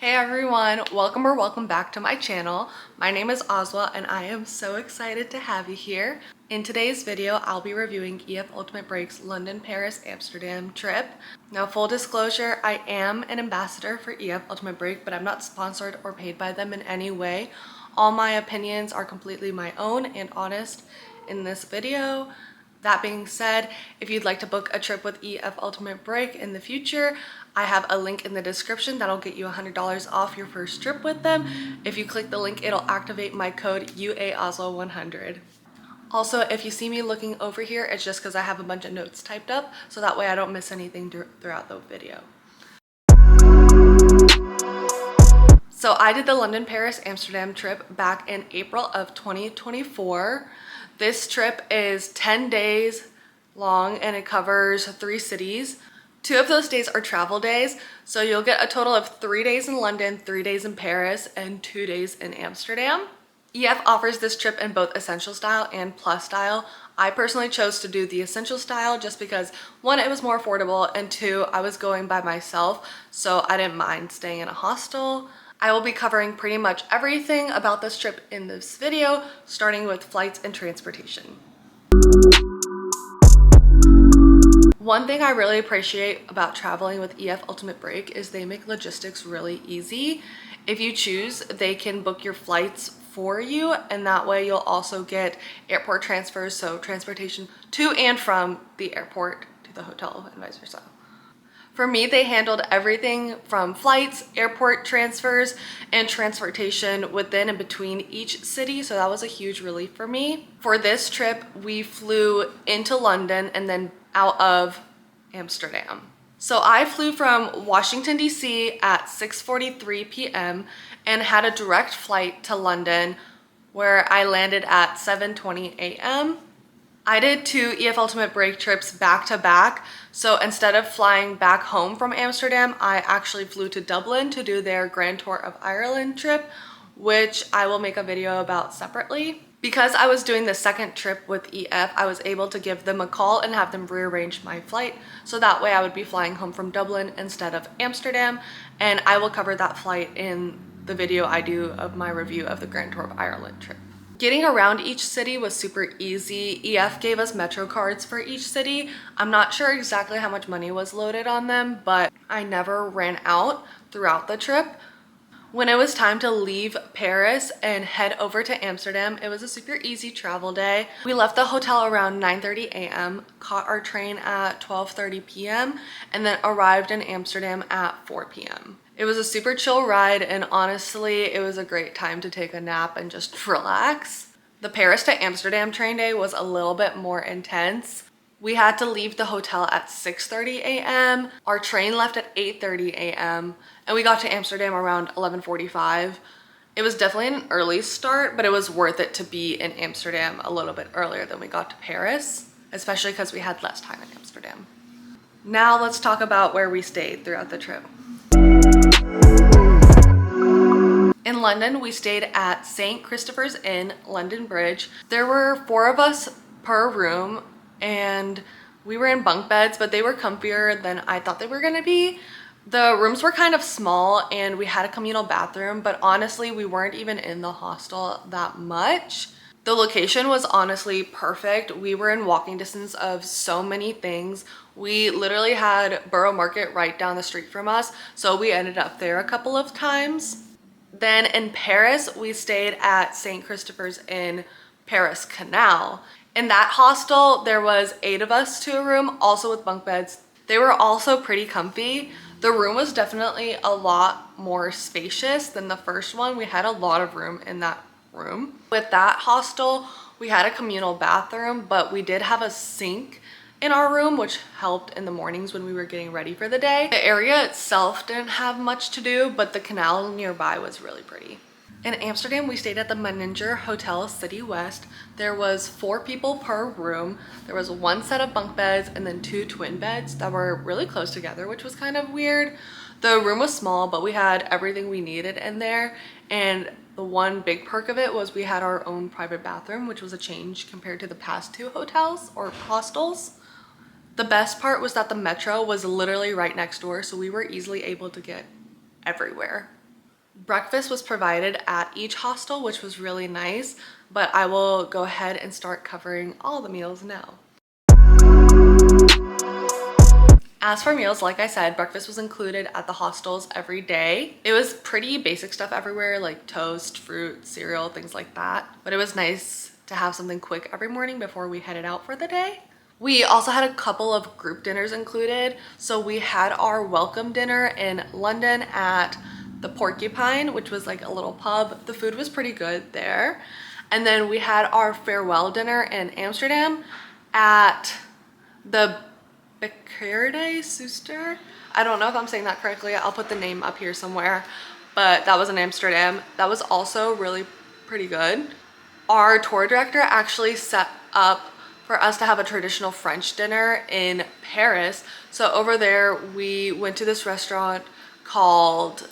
Hey everyone, welcome back to my channel. My name is Oswa and I am so excited to have you here. In today's video, I'll be reviewing EF Ultimate Break's London, Paris, Amsterdam trip. Now, full disclosure, I am an ambassador for EF Ultimate Break, but I'm not sponsored or paid by them in any way. All my opinions are completely my own and honest in this video. That being said, if you'd like to book a trip with EF Ultimate Break in the future, I have a link in the description that'll get you $100 off your first trip with them. If you click the link, it'll activate my code UAOSWA100. Also, if you see me looking over here, it's just because I have a bunch of notes typed up, so that way I don't miss anything throughout the video. So I did the London, Paris, Amsterdam trip back in April of 2024. This trip is 10 days long and it covers 3 cities. 2 of those days are travel days, so you'll get a total of 3 days in London, 3 days in Paris, and 2 days in Amsterdam. EF offers this trip in both essential style and plus style. I personally chose to do the essential style just because 1, it was more affordable, and 2, I was going by myself, so I didn't mind staying in a hostel. I will be covering pretty much everything about this trip in this video, starting with flights and transportation. One thing I really appreciate about traveling with EF Ultimate Break is they make logistics really easy. If you choose, they can book your flights for you, and that way you'll also get airport transfers, so transportation to and from the airport to the hotel and vice versa. For me, they handled everything from flights, airport transfers, and transportation within and between each city, so that was a huge relief for me. For this trip, we flew into London and then out of Amsterdam. So I flew from Washington, D.C. at 6:43 p.m. and had a direct flight to London where I landed at 7:20 a.m. I did 2 EF Ultimate Break trips back to back. So instead of flying back home from Amsterdam, I actually flew to Dublin to do their Grand Tour of Ireland trip, which I will make a video about separately. Because I was doing the second trip with EF, I was able to give them a call and have them rearrange my flight. So that way I would be flying home from Dublin instead of Amsterdam. And I will cover that flight in the video I do of my review of the Grand Tour of Ireland trip. Getting around each city was super easy. EF gave us Metro cards for each city. I'm not sure exactly how much money was loaded on them, but I never ran out throughout the trip. When it was time to leave Paris and head over to Amsterdam, it was a super easy travel day. We left the hotel around 9:30 a.m., caught our train at 12:30 p.m., and then arrived in Amsterdam at 4 p.m. It was a super chill ride, and honestly, it was a great time to take a nap and just relax. The Paris to Amsterdam train day was a little bit more intense. We had to leave the hotel at 6:30 a.m. Our train left at 8:30 a.m. and we got to Amsterdam around 11:45. It was definitely an early start, but it was worth it to be in Amsterdam a little bit earlier than we got to Paris, especially because we had less time in Amsterdam. Now let's talk about where we stayed throughout the trip. In London, we stayed at St. Christopher's Inn, London Bridge. There were 4 of us per room, and we were in bunk beds, but they were comfier than I thought they were gonna be. The rooms were kind of small and we had a communal bathroom, but honestly, we weren't even in the hostel that much. The location was honestly perfect. We were in walking distance of so many things. We literally had Borough Market right down the street from us, so we ended up there a couple of times. Then in Paris, we stayed at St. Christopher's Inn, Paris Canal. In that hostel, there was 8 of us to a room, also with bunk beds. They were also pretty comfy. The room was definitely a lot more spacious than the first one. We had a lot of room in that room. With that hostel, we had a communal bathroom, but we did have a sink in our room, which helped in the mornings when we were getting ready for the day. The area itself didn't have much to do, but the canal nearby was really pretty. In Amsterdam, we stayed at the Manager Hotel City West. There was 4 people per room. There was 1 set of bunk beds and then 2 twin beds that were really close together, which was kind of weird. The room was small, but we had everything we needed in there. And the one big perk of it was we had our own private bathroom, which was a change compared to the past 2 hotels or hostels. The best part was that the metro was literally right next door, so we were easily able to get everywhere. Breakfast was provided at each hostel, which was really nice, but I will go ahead and start covering all the meals now. As for meals, like I said, breakfast was included at the hostels every day. It was pretty basic stuff everywhere, like toast, fruit, cereal, things like that. But it was nice to have something quick every morning before we headed out for the day. We also had a couple of group dinners included. So we had our welcome dinner in London at the Porcupine, which was like a little pub. The food was pretty good there. And then we had our farewell dinner in Amsterdam at the Accommodations. I don't know if I'm saying that correctly. I'll put the name up here somewhere, but that was in Amsterdam. That was also really pretty good. Our tour director actually set up for us to have a traditional French dinner in Paris. So over there, we went to this restaurant called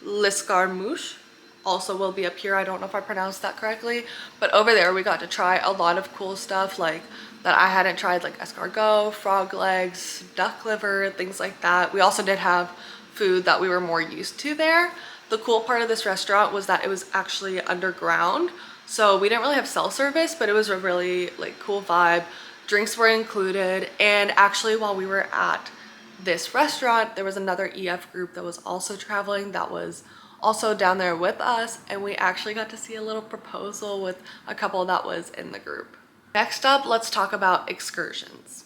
L'Escarmouche. Also will be up here. I don't know if I pronounced that correctly, but over there we got to try a lot of cool stuff like that I hadn't tried, like escargot, frog legs, duck liver, things like that. We also did have food that we were more used to there. The cool part of this restaurant was that it was actually underground, so we didn't really have cell service, but it was a really like cool vibe. Drinks were included, and actually while we were at this restaurant, there was another EF group that was also traveling that was also down there with us, and we actually got to see a little proposal with a couple that was in the group. Next up, let's talk about excursions.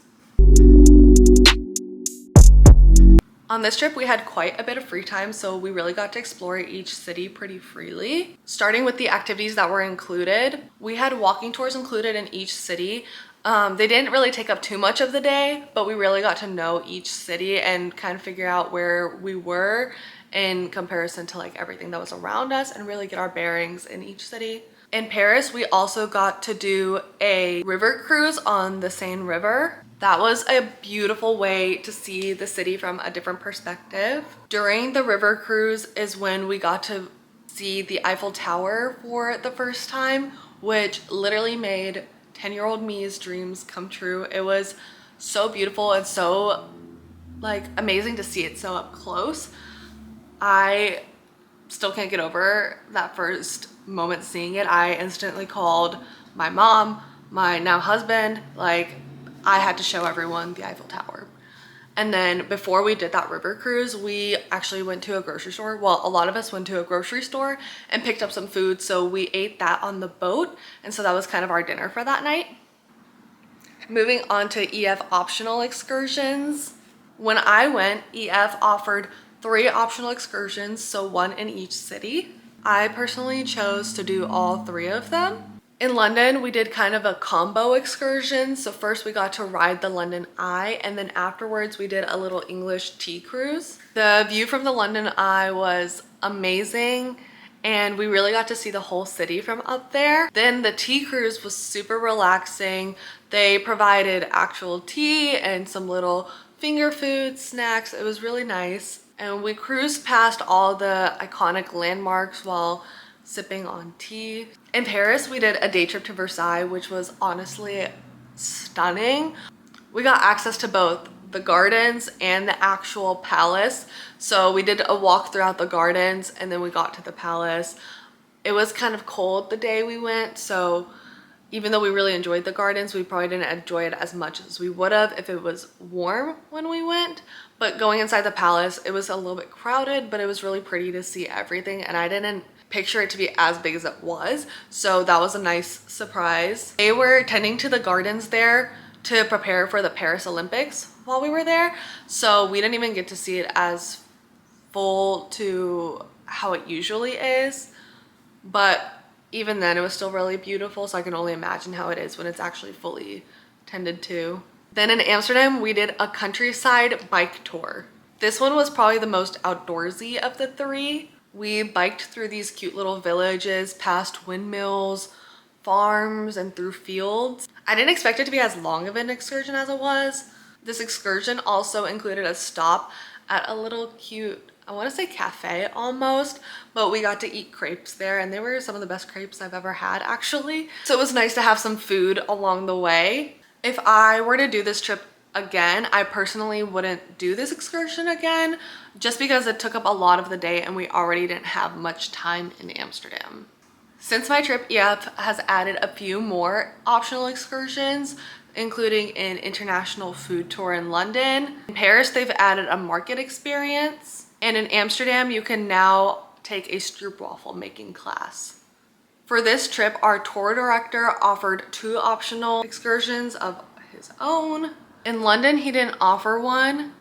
On this trip, we had quite a bit of free time, so we really got to explore each city pretty freely. Starting with the activities that were included, we had walking tours included in each city. They didn't really take up too much of the day, but we really got to know each city and kind of figure out where we were in comparison to like everything that was around us and really get our bearings in each city. In Paris, we also got to do a river cruise on the Seine River. That was a beautiful way to see the city from a different perspective. During the river cruise is when we got to see the Eiffel Tower for the first time, which literally made 10-year-old me's dreams come true. It was so beautiful and so like amazing to see it so up close. I still can't get over that first moment seeing it. I instantly called my mom, my now husband, like I had to show everyone the Eiffel Tower. And then before we did that river cruise, we actually went to a grocery store. Well, a lot of us went to a grocery store and picked up some food. So we ate that on the boat. And so that was kind of our dinner for that night. Moving on to EF optional excursions. When I went, EF offered 3 optional excursions, so 1 in each city. I personally chose to do all 3 of them. In London, we did kind of a combo excursion. So first we got to ride the London Eye, and then afterwards we did a little English tea cruise. The view from the London Eye was amazing, and we really got to see the whole city from up there. Then the tea cruise was super relaxing. They provided actual tea and some little finger food, snacks. It was really nice. And we cruised past all the iconic landmarks while sipping on tea. In Paris, we did a day trip to Versailles, which was honestly stunning. We got access to both the gardens and the actual palace. So we did a walk throughout the gardens and then we got to the palace. It was kind of cold the day we went, so even though we really enjoyed the gardens, we probably didn't enjoy it as much as we would have if it was warm when we went. But going inside the palace, it was a little bit crowded, but it was really pretty to see everything, and I didn't picture it to be as big as it was, so that was a nice surprise. They were tending to the gardens there to prepare for the Paris Olympics while we were there, so we didn't even get to see it as full to how it usually is, but even then it was still really beautiful, so I can only imagine how it is when it's actually fully tended to. Then in Amsterdam, we did a countryside bike tour. This one was probably the most outdoorsy of the 3. We biked through these cute little villages, past windmills, farms, and through fields. I didn't expect it to be as long of an excursion as it was. This excursion also included a stop at a little cute, I want to say cafe almost, but we got to eat crepes there, and they were some of the best crepes I've ever had actually. So it was nice to have some food along the way. If I were to do this trip again. I personally wouldn't do this excursion again just because it took up a lot of the day and we already didn't have much time in Amsterdam. Since my trip, EF has added a few more optional excursions, including an international food tour in London. In Paris, they've added a market experience. And in Amsterdam, you can now take a stroopwafel making class. For this trip, our tour director offered 2 optional excursions of his own. In London, he didn't offer one.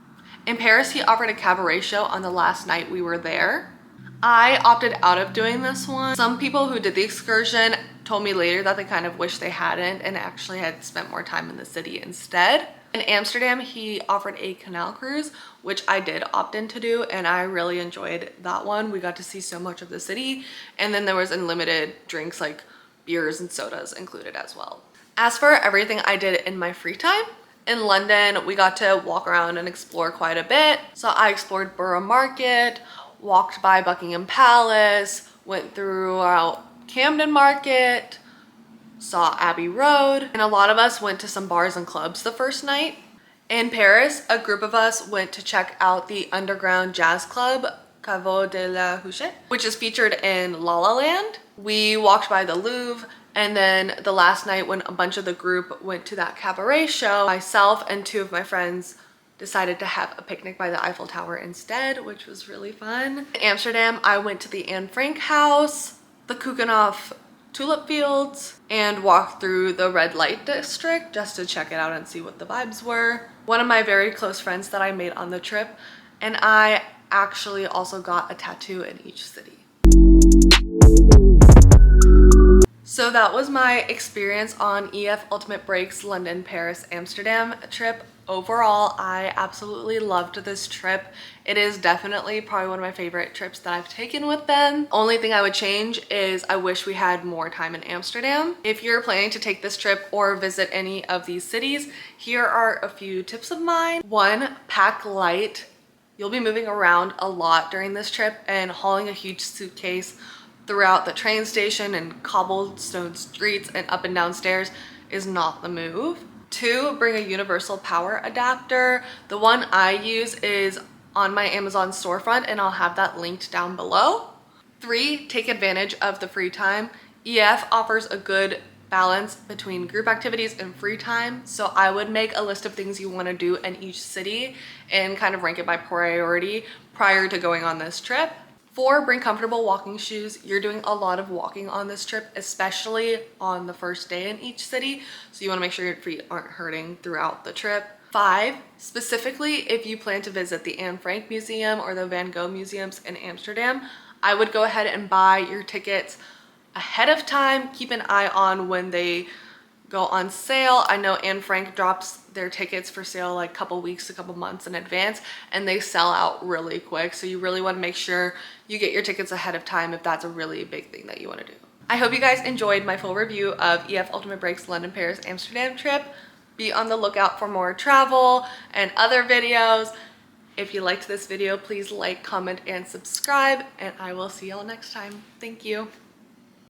In Paris, he offered a cabaret show on the last night we were there. I opted out of doing this one. Some people who did the excursion told me later that they kind of wish they hadn't and actually had spent more time in the city instead. In Amsterdam, he offered a canal cruise, which I did opt in to do, and I really enjoyed that one. We got to see so much of the city, and then there was unlimited drinks like beers and sodas included as well. As for everything I did in my free time, in London, we got to walk around and explore quite a bit. So I explored Borough Market, walked by Buckingham Palace, went throughout Camden Market, saw Abbey Road, and a lot of us went to some bars and clubs the first night. In Paris, a group of us went to check out the underground jazz club, Caveau de la Huchette, which is featured in La La Land. We walked by the Louvre, and then the last night when a bunch of the group went to that cabaret show, myself and 2 of my friends decided to have a picnic by the Eiffel Tower instead, which was really fun. In Amsterdam, I went to the Anne Frank house, the Keukenhof tulip fields, and walked through the red light district just to check it out and see what the vibes were. One of my very close friends that I made on the trip, and I actually also got a tattoo in each city. So that was my experience on EF Ultimate Break's London, Paris, Amsterdam trip. Overall, I absolutely loved this trip. It is definitely probably one of my favorite trips that I've taken with them. Only thing I would change is I wish we had more time in Amsterdam. If you're planning to take this trip or visit any of these cities, here are a few tips of mine. 1, pack light. You'll be moving around a lot during this trip, and hauling a huge suitcase throughout the train station and cobblestone streets and up and down stairs is not the move. 2, bring a universal power adapter. The one I use is on my Amazon storefront, and I'll have that linked down below. 3, take advantage of the free time. EF offers a good balance between group activities and free time, so I would make a list of things you want to do in each city and kind of rank it by priority prior to going on this trip. 4, bring comfortable walking shoes. You're doing a lot of walking on this trip, especially on the first day in each city, so you want to make sure your feet aren't hurting throughout the trip. 5, specifically if you plan to visit the Anne Frank Museum or the Van Gogh museums in Amsterdam, I would go ahead and buy your tickets ahead of time. Keep an eye on when they go on sale. I know Anne Frank drops their tickets for sale like a couple weeks, a couple months in advance, and they sell out really quick. So you really want to make sure you get your tickets ahead of time if that's a really big thing that you want to do. I hope you guys enjoyed my full review of EF Ultimate Break's London, Paris, Amsterdam trip. Be on the lookout for more travel and other videos. If you liked this video, please like, comment, and subscribe, and I will see y'all next time. Thank you.